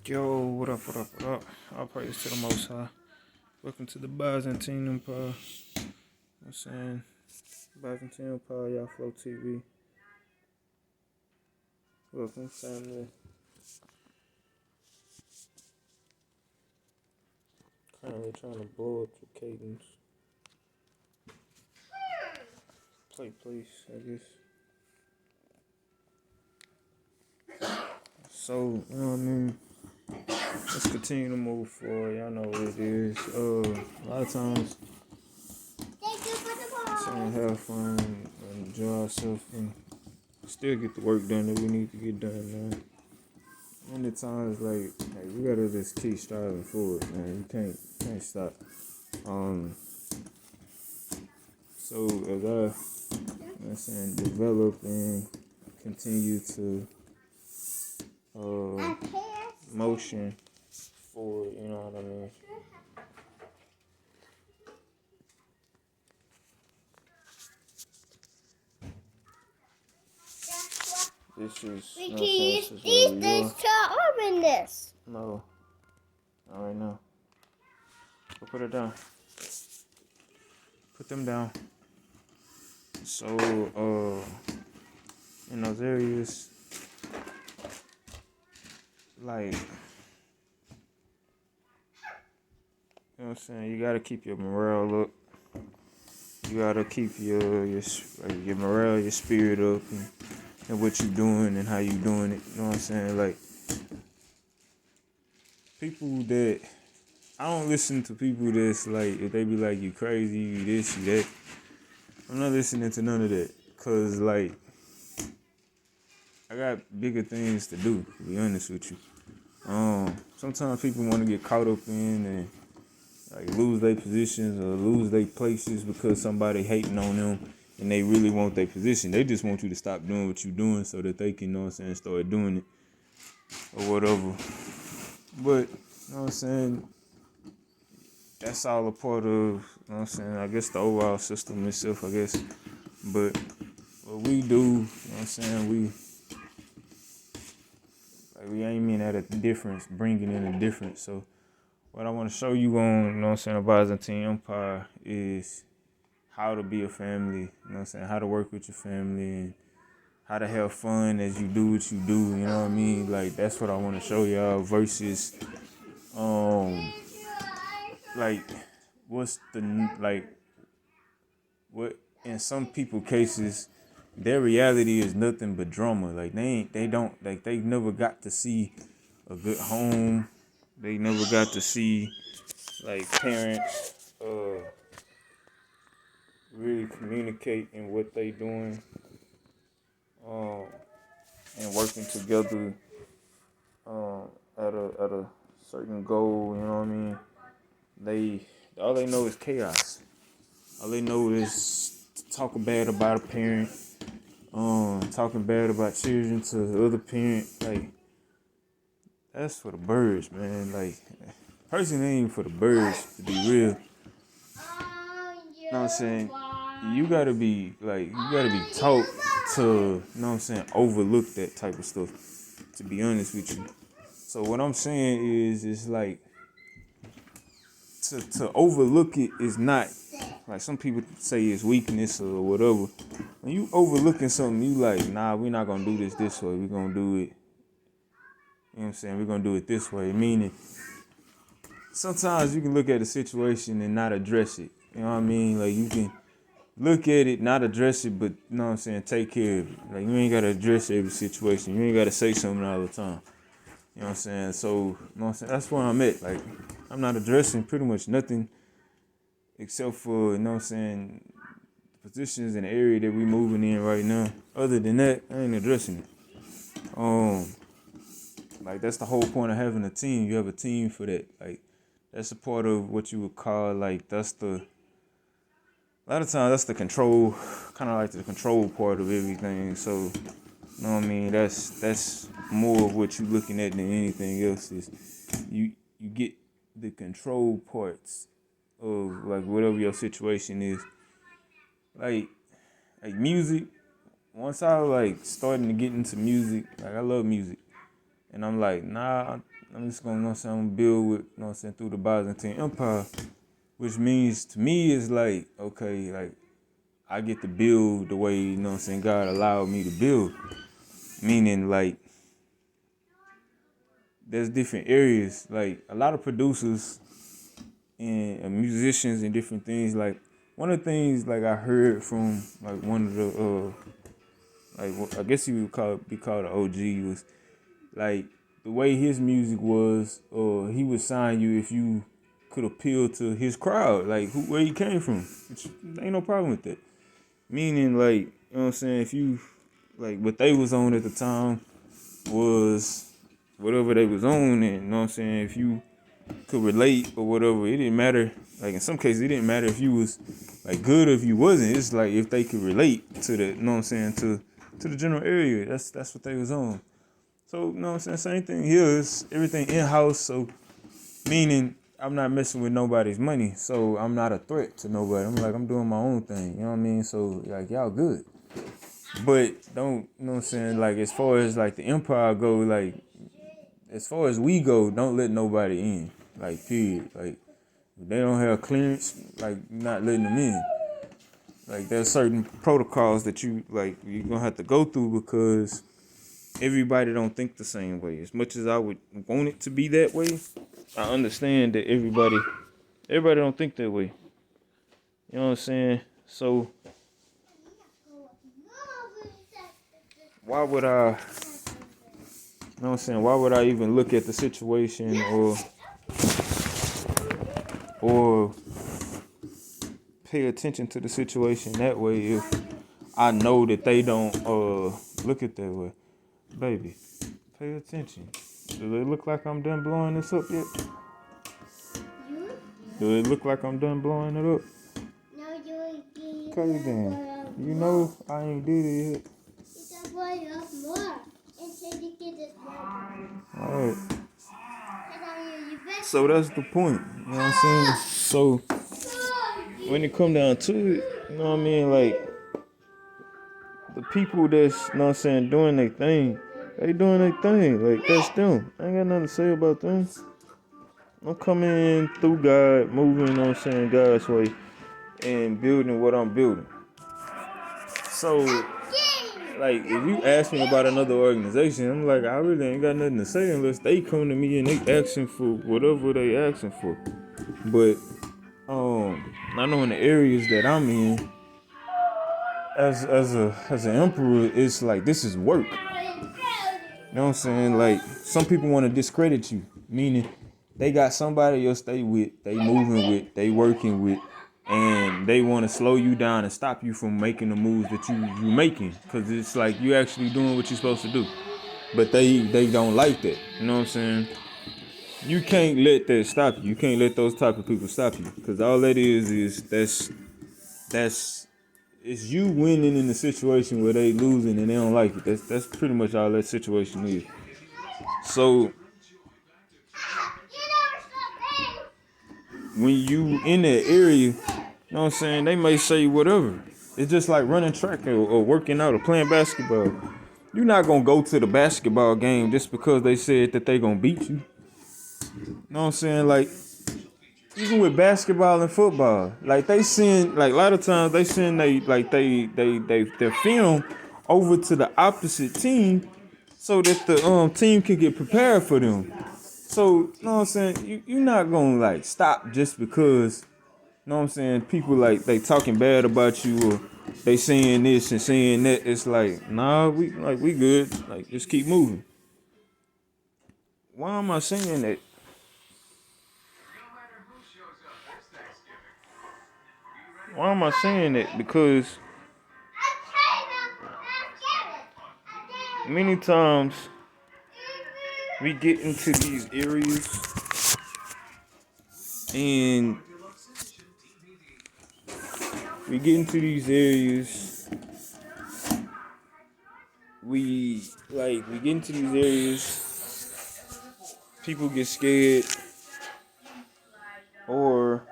Yo, what up, what up, what up? All praise to the Most High. Welcome to the Byzantine Empire. You know what I'm saying? Byzantine Empire, y'all Flow TV. Welcome, family. Currently trying to blow up the cadence. Play, please, I guess. So, you know what I mean? Let's continue to move forward. Y'all know what it is. A lot of times, saying have fun and enjoy ourselves and still get the work done that we need to get done, man. And the times like we gotta just keep striving forward, man. You can't stop. So as I, you know what I'm saying, develop and continue to motion forward, you know what I mean? This is, We you know can what I'm saying, use this is these where we things are. to open this. No, not right now. Go put it down. Put them down. So, in those areas, like, you know what I'm saying, you gotta keep your morale up. You gotta keep your morale, your spirit up, and what you doing and how you doing it. You know what I'm saying? Like, people that I don't listen to people that's like, if they be like, you crazy, you this, you that. I'm not listening to none of that, cause like I got bigger things to do. To be honest with you, sometimes people want to get caught up in and like lose their positions or lose their places because somebody hating on them and they really want their position. They just want you to stop doing what you're doing so that they can, you know what I'm saying, start doing it or whatever. But, you know what I'm saying, that's all a part of, you know what I'm saying, I guess the overall system itself, I guess. But what we do, you know what I'm saying, we aiming at a difference, bringing in a difference. So what I want to show you on, you know what I'm saying, the Byzantine Empire is how to be a family, you know what I'm saying, how to work with your family and how to have fun as you do what you do, you know what I mean? Like, that's what I want to show y'all versus, like, what in some people cases, their reality is nothing but drama. Like, they never got to see a good home. They never got to see, like, parents, really communicate in what they doing, and working together, at a certain goal. You know what I mean? All they know is chaos. All they know is talking bad about a parent, talking bad about children to the other parent. Like, that's for the birds, man. Like, personally, ain't for the birds, to be real. You know what I'm saying? You gotta be taught to, you know what I'm saying, overlook that type of stuff, to be honest with you. So what I'm saying is, it's like, to overlook it is not, like some people say it's weakness or whatever. When you overlooking something, you like, nah, we're not gonna do this way. We're gonna do it, you know what I'm saying? We're gonna do it this way. Meaning, sometimes you can look at a situation and not address it. You know what I mean? Like, you can look at it, not address it, but, you know what I'm saying, take care of it. Like, you ain't gotta address every situation. You ain't gotta say something all the time. You know what I'm saying? So, you know what I'm saying, that's where I'm at. Like, I'm not addressing pretty much nothing except for, you know what I'm saying, the positions in the area that we moving in right now. Other than that, I ain't addressing it. Like, that's the whole point of having a team. You have a team for that. Like, that's a part of what you would call, like, a lot of times that's the control, kind of like the control part of everything. So, you know what I mean? That's more of what you're looking at than anything else. Is you get the control parts of, like, whatever your situation is. Like music. Once I, like, starting to get into music, like, I love music. And I'm like, nah, I'm just gonna, build with, through the Byzantine Empire, which means to me is like, okay, like I get to build the way, God allowed me to build. Meaning like there's different areas, like a lot of producers and musicians and different things. Like one of the things like I heard from like one of the I guess he would be called an OG was like the way his music was, he would sign you if you could appeal to his crowd, like where he came from. Which ain't no problem with that. Meaning like, you know what I'm saying, if you like what they was on at the time was whatever they was on, and you know what I'm saying, if you could relate or whatever, it didn't matter. Like in some cases it didn't matter if you was like good or if you wasn't. It's like if they could relate to the, you know what I'm saying, to the general area. That's what they was on. So, you know what I'm saying? Same thing here. It's everything in-house. So, meaning I'm not messing with nobody's money. So, I'm not a threat to nobody. I'm doing my own thing. You know what I mean? So, like, y'all good. But don't, you know what I'm saying? Like, as far as, like, the empire go, like, as far as we go, don't let nobody in. Like, period. Like, if they don't have clearance, like, you're not letting them in. Like, there's certain protocols that you're going to have to go through because everybody don't think the same way. As much as I would want it to be that way, I understand that everybody don't think that way. You know what I'm saying? So why would I, you know what I'm saying, why would I even look at the situation or pay attention to the situation that way if I know that they don't look at that way? Baby, pay attention. Do it look like I'm done blowing this up yet? Do it look like I'm done blowing it up? No, you okay then. You know I ain't did it yet. You can blow it up more until you get it ready. Alright. So that's the point. You know what I'm saying? So when it come down to it, you know what I mean? Like the people that's, you know what I'm saying, doing their thing, they doing their thing. Like that's them. I ain't got nothing to say about them. I'm coming in through God, moving, you know what I'm saying, God's way, and building what I'm building. So, like, if you ask me about another organization, I'm like, I really ain't got nothing to say unless they come to me and they asking for whatever they asking for. But, I know in the areas that I'm in, as an emperor, it's like, this is work. You know what I'm saying? Like, some people want to discredit you, meaning they got somebody else they with, they moving with, they working with, and they want to slow you down and stop you from making the moves that you making, because it's like you actually doing what you're supposed to do. But they don't like that. You know what I'm saying? You can't let that stop you. You can't let those type of people stop you, because all that is that's it's you winning in the situation where they losing and they don't like it. That's pretty much all that situation is. So when you in that area, you know what I'm saying, they may say whatever. It's just like running track or working out or playing basketball. You're not gonna go to the basketball game just because they said that they gonna beat you. You know what I'm saying? Like, even with basketball and football, like they send, like a lot of times they send their film over to the opposite team so that the team can get prepared for them. So, you know what I'm saying? You're not gonna like stop just because, you know what I'm saying, people like they talking bad about you or they saying this and saying that. It's like, nah, we good. Like, just keep moving. Why am I saying that? Why am I saying that? Because many times we get into these areas and we get into these areas we get into these areas, people get scared or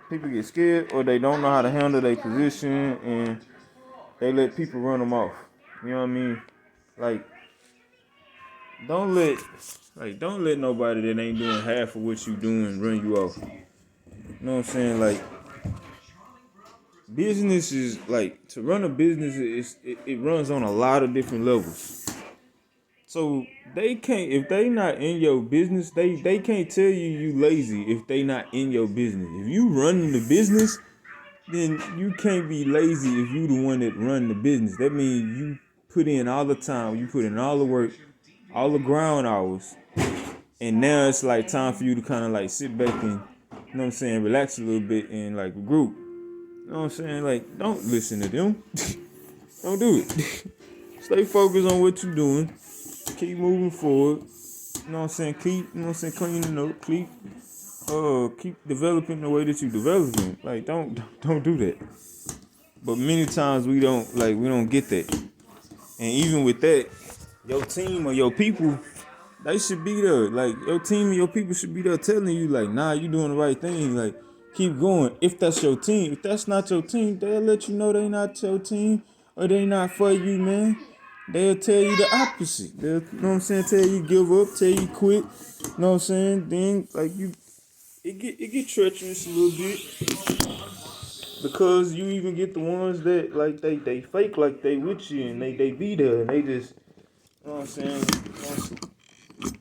people get scared or they don't know how to handle their position and they let people run them off. You know what I mean? Like, don't let don't let nobody that ain't doing half of what you doing run you off. You know what I'm saying? Like, business is like, to run a business it runs on a lot of different levels. So they can't, if they not in your business, they can't tell you lazy if they not in your business. If you running the business, then you can't be lazy if you the one that run the business. That means you put in all the time, you put in all the work, all the ground hours, and now it's like time for you to kind of like sit back and, you know what I'm saying, relax a little bit and like regroup. You know what I'm saying? Like, don't listen to them. Don't do it. Stay focused on what you're doing. Keep moving forward. You know what I'm saying? Keep, you know what I'm saying, cleaning up. Keep developing the way that you developing. Like, don't do that. But many times we don't get that. And even with that, your team or your people, they should be there. Like, your team and your people should be there telling you, like, nah, you doing the right thing. Like, keep going. If that's your team. If that's not your team, they'll let you know they not your team or they not for you, man. They'll tell you the opposite. They'll, you know what I'm saying, tell you give up, tell you quit. You know what I'm saying? Then, like, it get treacherous a little bit. Because you even get the ones that, like, they fake like they with you and they be there and they just, you know what I'm saying?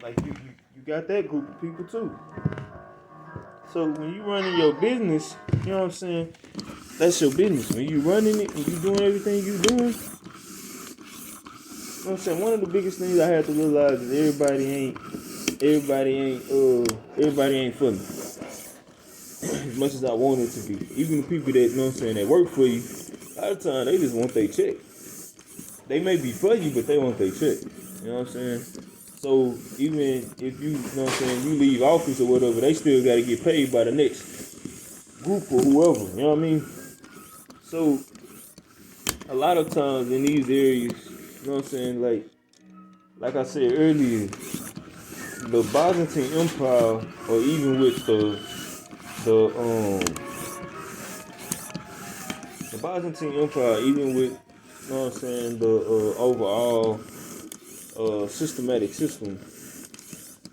Like, you got that group of people too. So when you running your business, you know what I'm saying? That's your business. When you running it and you doing everything you doing, you know what I'm saying? One of the biggest things I had to realize is everybody ain't for me. As much as I want it to be. Even the people that, you know what I'm saying, that work for you, a lot of times they just want their check. They may be for you, but they want their check. You know what I'm saying? So even if you know what I'm saying, you leave office or whatever, they still got to get paid by the next group or whoever. You know what I mean? So a lot of times in these areas, you know what I'm saying, like I said earlier, the Byzantine Empire, or even with the Byzantine Empire, even with, you know what I'm saying, the overall systematic system,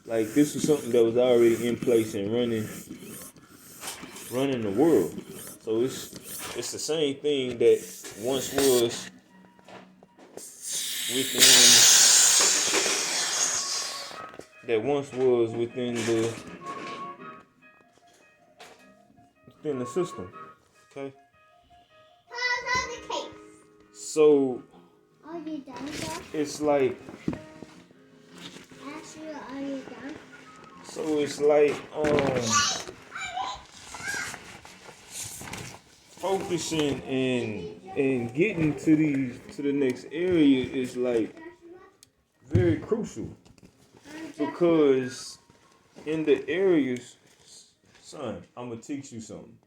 like, this was something that was already in place and running the world. So it's the same thing that once was within the system. Okay. So it's like, focusing and getting to the next area is like very crucial, because in the areas, son, I'm gonna teach you something.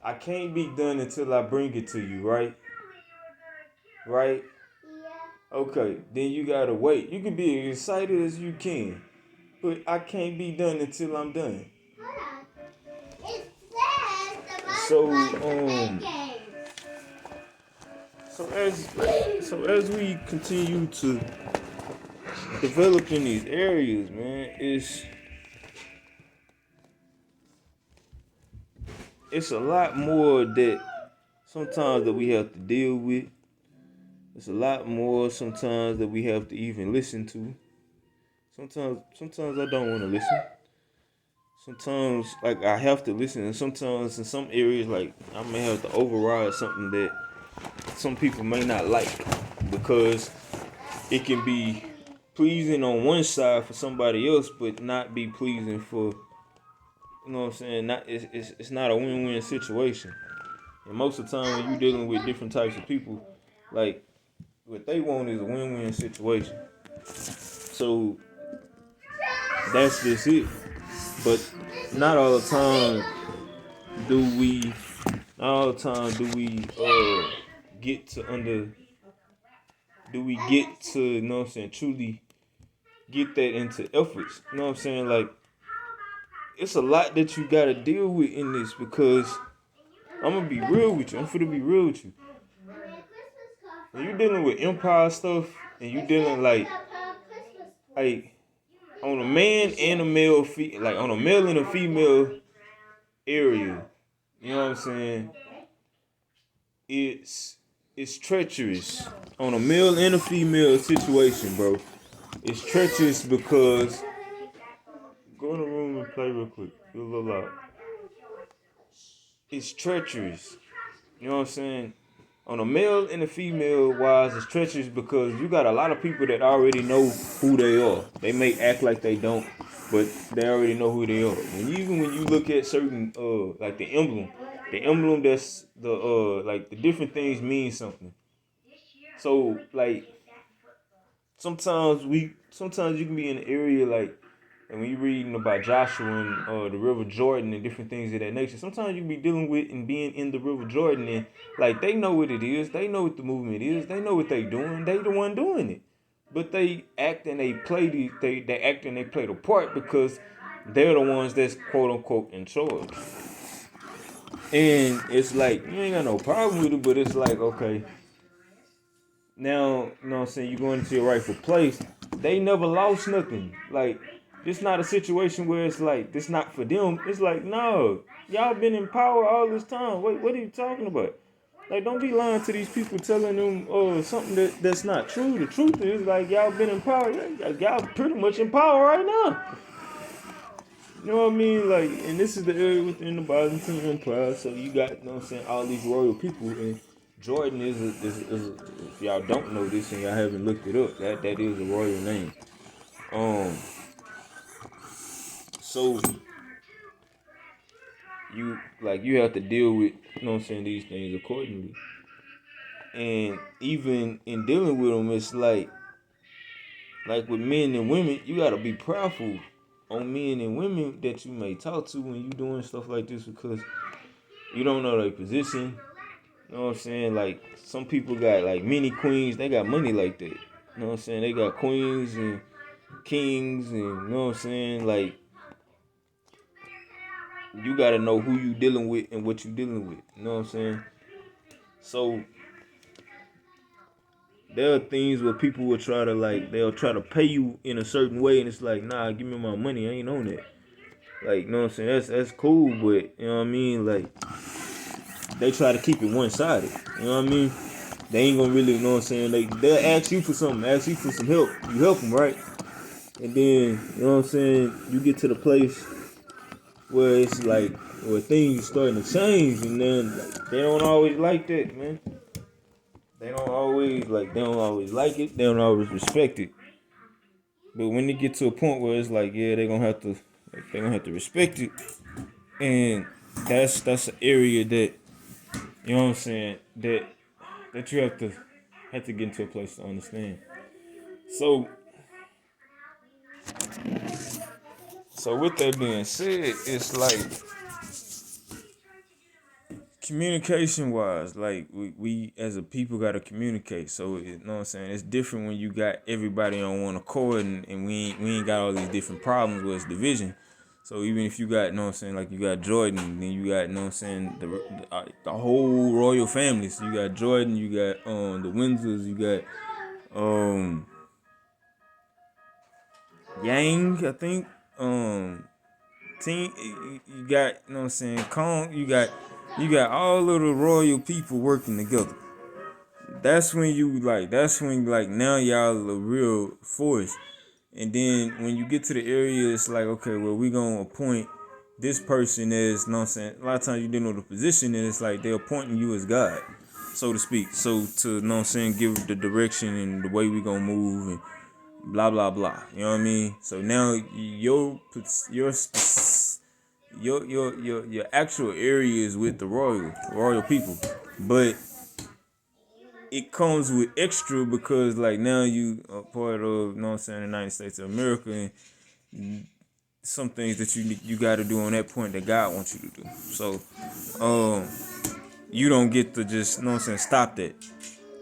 I can't be done until I bring it to you, right? Right? Okay, then you gotta wait. You can be as excited as you can, but I can't be done until I'm done. So as we continue to develop in these areas, man, it's a lot more that sometimes that we have to deal with. It's a lot more sometimes that we have to even listen to. Sometimes I don't want to listen. Sometimes, like, I have to listen, and sometimes in some areas, like, I may have to override something that some people may not like, because it can be pleasing on one side for somebody else, but not be pleasing for, you know what I'm saying? It's not a win-win situation. And most of the time when you're dealing with different types of people, like, what they want is a win-win situation. So that's just it. But not all the time do we get to, you know what I'm saying, truly get that into efforts. You know what I'm saying? Like, it's a lot that you gotta deal with in this, because I'm gonna be real with you. I'm finna be real with you. When you're dealing with empire stuff and you dealing like on a man and a male, like on a male and a female area. You know what I'm saying? It's treacherous on a male and a female situation, bro. It's treacherous because go in the room and play real quick. Feel a little loud. It's treacherous. You know what I'm saying? On a male and a female wise, it's treacherous because you got a lot of people that already know who they are. They may act like they don't, but they already know who they are. Even when you look at certain like the emblem that's the like the different things mean something. So like sometimes you can be in an area like, and when you're reading about Joshua and the River Jordan and different things of that nature, sometimes you can be dealing with and being in the River Jordan and like they know what it is, they know what the movement is, they know what they doing, they the one doing it, but they act and they play they act and they play the part because they're the ones that's quote unquote in charge. And it's like you ain't got no problem with it, but it's like okay. Now, you know what I'm saying, you going into your rightful place. They never lost nothing. Like, this not a situation where it's like, this not for them. It's like, no, y'all been in power all this time. Wait, what are you talking about? Like, don't be lying to these people telling them something that's not true. The truth is, like, y'all been in power. Y'all pretty much in power right now. You know what I mean? Like, and this is the area within the Byzantine Empire. So you got, you know what I'm saying, all these royal people. And Jordan is if y'all don't know this and y'all haven't looked it up, that is a royal name. So you have to deal with, you know what I'm saying, these things accordingly. And even in dealing with them, it's like with men and women, you gotta be prayerful on men and women that you may talk to when you doing stuff like this because you don't know their position. You know what I'm saying? Like, some people got, like, many queens. They got money like that. You know what I'm saying? They got queens and kings and, you know what I'm saying? Like, you got to know who you dealing with and what you dealing with. You know what I'm saying? So, there are things where people will try to, like, they'll try to pay you in a certain way. And it's like, nah, give me my money. I ain't on that. Like, you know what I'm saying? That's cool, but, you know what I mean? Like, they try to keep it one-sided. You know what I mean? They ain't gonna really, you know what I'm saying? They'll ask you for something, ask you for some help. You help them, right? And then, you know what I'm saying? You get to the place where it's like, where things starting to change, and then like, they don't always like that, man. They don't always like it. They don't always respect it. But when they get to a point where it's like, yeah, they're gonna have to respect it, and that's an area that, you know what I'm saying, that you have to get into a place to understand. So with that being said, it's like communication wise, like we as a people gotta communicate. So you know what I'm saying? It's different when you got everybody on one accord and we ain't got all these different problems where it's division. So even if you got, you know what I'm saying, like you got Jordan, then you got, you know what I'm saying, the whole royal family. So you got Jordan, you got the Windsors, you got Yang, I think. Team, you got, you know what I'm saying, Kong, you got all of the royal people working together. That's when now y'all a real force. And then when you get to the area, it's like, okay, well, we gonna appoint this person as, you know what I'm saying, a lot of times you didn't know the position, and it's like they're appointing you as God, so to speak. So to, you know what I'm saying, give the direction and the way we gonna move and blah blah blah. You know what I mean? So now your actual area is with the royal people, but it comes with extra because like now you are part of, you know what I'm saying, the United States of America, and some things that you got to do on that point that God wants you to do. So you don't get to just, you know what I'm saying, stop that.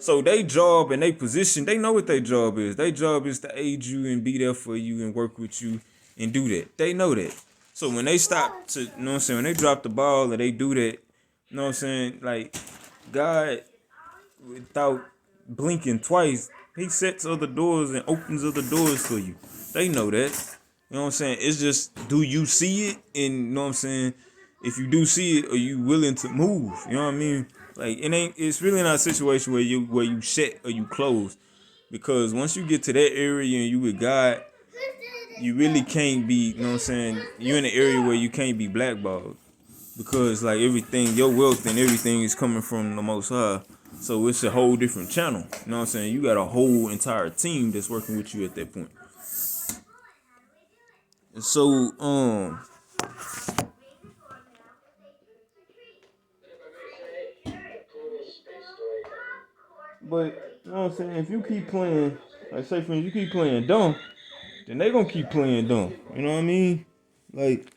So they job and they position, they know what their job is. Their job is to aid you and be there for you and work with you and do that. They know that. So when they stop to, you know what I'm saying, when they drop the ball and they do that, you know what I'm saying, like God, without blinking twice, He sets other doors and opens other doors for you. They know that. You know what I'm saying? It's just, do you see it? And you know what I'm saying? If you do see it, are you willing to move? You know what I mean? Like it's really not a situation where you shut or you close. Because once you get to that area and you with God, you really can't be, you know what I'm saying? You're in an area where you can't be blackballed. Because like everything, your wealth and everything is coming from the Most High. So it's a whole different channel. You know what I'm saying? You got a whole entire team that's working with you at that point. So, but you know what I'm saying? If you keep playing, like say for instance, you keep playing dumb, then they gonna keep playing dumb. You know what I mean? Like,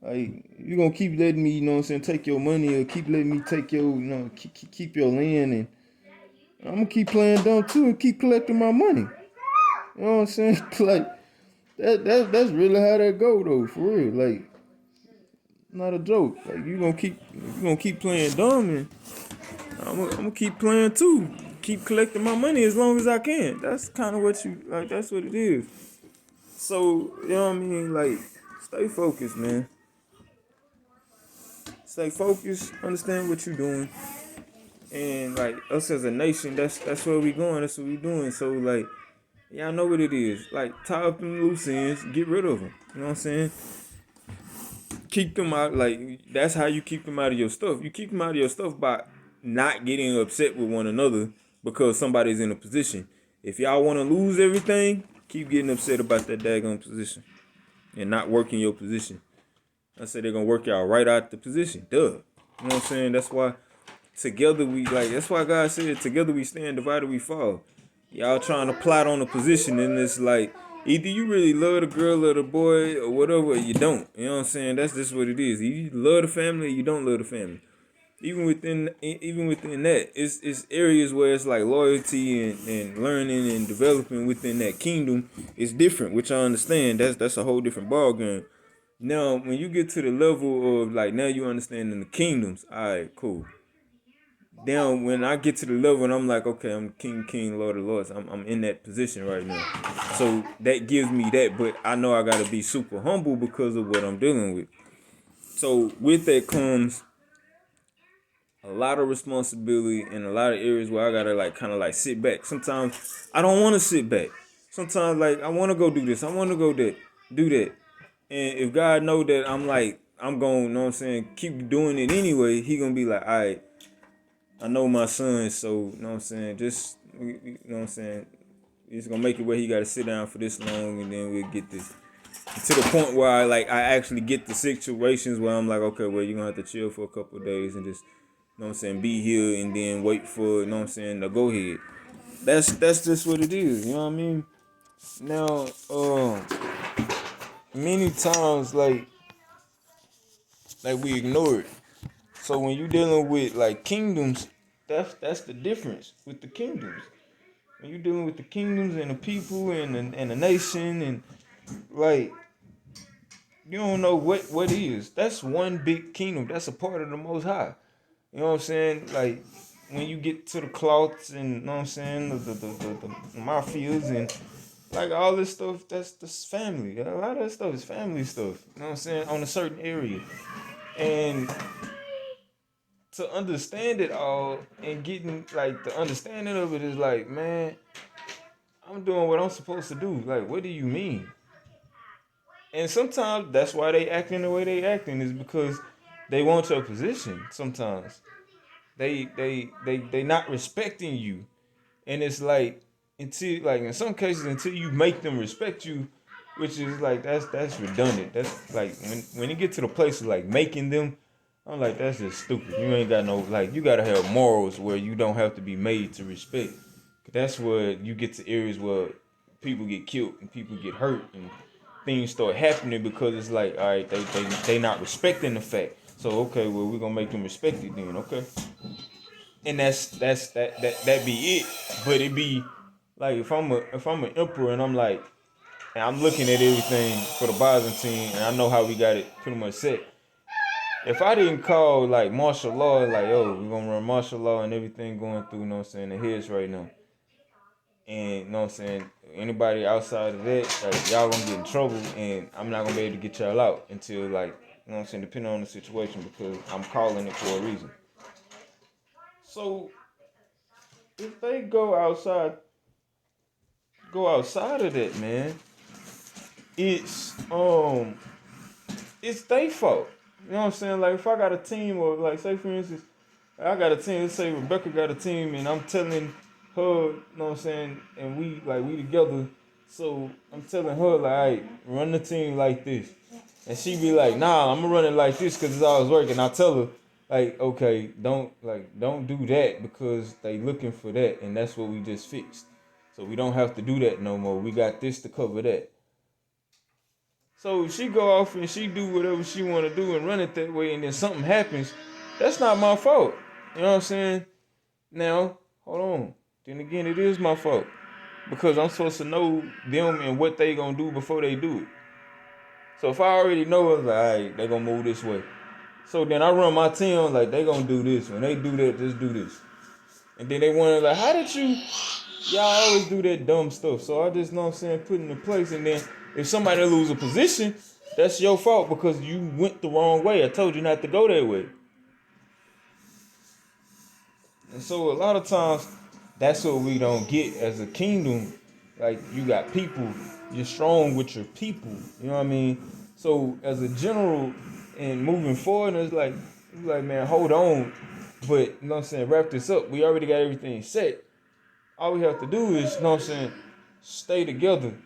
you gonna keep letting me, you know what I'm saying, take your money or keep letting me take your, you know, keep your land, and I'm gonna keep playing dumb too and keep collecting my money. You know what I'm saying? Like that's really how that go though, for real. Like, not a joke. Like you gonna keep playing dumb, and I'm gonna keep playing too. Keep collecting my money as long as I can. That's kind of what you like. That's what it is. So you know what I mean? Like, stay focused, man. Stay focused. Understand what you're doing, and like us as a nation, that's where we going. That's what we doing. So like, y'all know what it is. Like, tie up them loose ends. Get rid of them. You know what I'm saying? Keep them out. Like, that's how you keep them out of your stuff. You keep them out of your stuff by not getting upset with one another because somebody's in a position. If y'all want to lose everything, keep getting upset about that daggone position and not working your position. I said they're gonna work y'all right out the position. Duh. You know what I'm saying? That's why together we like. That's why God said together we stand, divided we fall. Y'all trying to plot on a position, and it's like either you really love the girl or the boy or whatever, or you don't. You know what I'm saying? That's just what it is. You love the family or you don't love the family. Even within that, it's areas where it's like loyalty and learning and developing within that kingdom is different, which I understand. That's a whole different ball game. Now, when you get to the level of like now you understanding the kingdoms, all right, cool. Down when I get to the level and I'm like, okay, I'm King, Lord of Lords. I'm in that position right now. So that gives me that, but I know I gotta be super humble because of what I'm dealing with. So with that comes a lot of responsibility in a lot of areas where I gotta like kind of like sit back. Sometimes I don't want to sit back. Sometimes like I want to go do this. I want to go do that. And if God know that I'm going, you know what I'm saying, keep doing it anyway, he gonna be like, all right, I know my son, so, you know what I'm saying, just, you know what I'm saying, he's gonna make it where he gotta sit down for this long, and then we'll get this. To the point where I actually get the situations where I'm like, okay, well, you're gonna have to chill for a couple of days and just, you know what I'm saying, be here and then wait for, you know what I'm saying, to go ahead. That's just what it is, you know what I mean? Now, many times, like we ignore it. So when you dealing with like kingdoms, that's the difference with the kingdoms. When you dealing with the kingdoms and the people and the nation and like you don't know what is. That's one big kingdom. That's a part of the Most High. You know what I'm saying? Like when you get to the cloths and you know what I'm saying, the mafias and like all this stuff, that's family. A lot of that stuff is family stuff. You know what I'm saying? On a certain area. And to understand it all and getting like the understanding of it is like, man, I'm doing what I'm supposed to do. Like, what do you mean? And sometimes that's why they acting the way they acting is because they want your position. Sometimes they not respecting you, and it's like until like in some cases until you make them respect you, which is like that's redundant. That's like when you get to the place of like making them, I'm like that's just stupid. You ain't got no like you gotta have morals where you don't have to be made to respect. That's where you get to areas where people get killed and people get hurt and things start happening because it's like all right they not respecting the fact. So okay, well we're gonna make them respect it then, okay? And that be it. But it be like if I'm an emperor and I'm like and I'm looking at everything for the Byzantine and I know how we got it pretty much set. If I didn't call like martial law, like, oh, we're gonna run martial law and everything going through, you know what I'm saying, the heads right now. And you know what I'm saying? Anybody outside of that, like, y'all gonna get in trouble, and I'm not gonna be able to get y'all out until, like, you know what I'm saying, depending on the situation, because I'm calling it for a reason. So if they go outside of that, man, it's it's their fault. You know what I'm saying? Like, if I got a team, or like, say for instance, I got a team. Let's say Rebecca got a team, and I'm telling her, you know what I'm saying, and we together. So I'm telling her, like, hey, run the team like this, and she be like, nah, I'm gonna run it like this because it's always working. I tell her, like, okay, don't do that because they looking for that, and that's what we just fixed. So we don't have to do that no more. We got this to cover that. So she go off and she do whatever she want to do and run it that way, and then something happens. That's not my fault. You know what I'm saying? Now, hold on. Then again, it is my fault because I'm supposed to know them and what they gonna do before they do it. So if I already know, it's like, all right, they gonna move this way. So then I run my team like they gonna do this. When they do that, just do this. And then they wonder like, how did you? Y'all always do that dumb stuff. So I just know what I'm saying, put it in place. And then if somebody lose a position, that's your fault because you went the wrong way. I told you not to go that way. And so a lot of times, that's what we don't get as a kingdom. Like, you got people, you're strong with your people. You know what I mean? So as a general and moving forward, it's like, man, hold on. But you know what I'm saying, wrap this up. We already got everything set. All we have to do is, you know what I'm saying, stay together.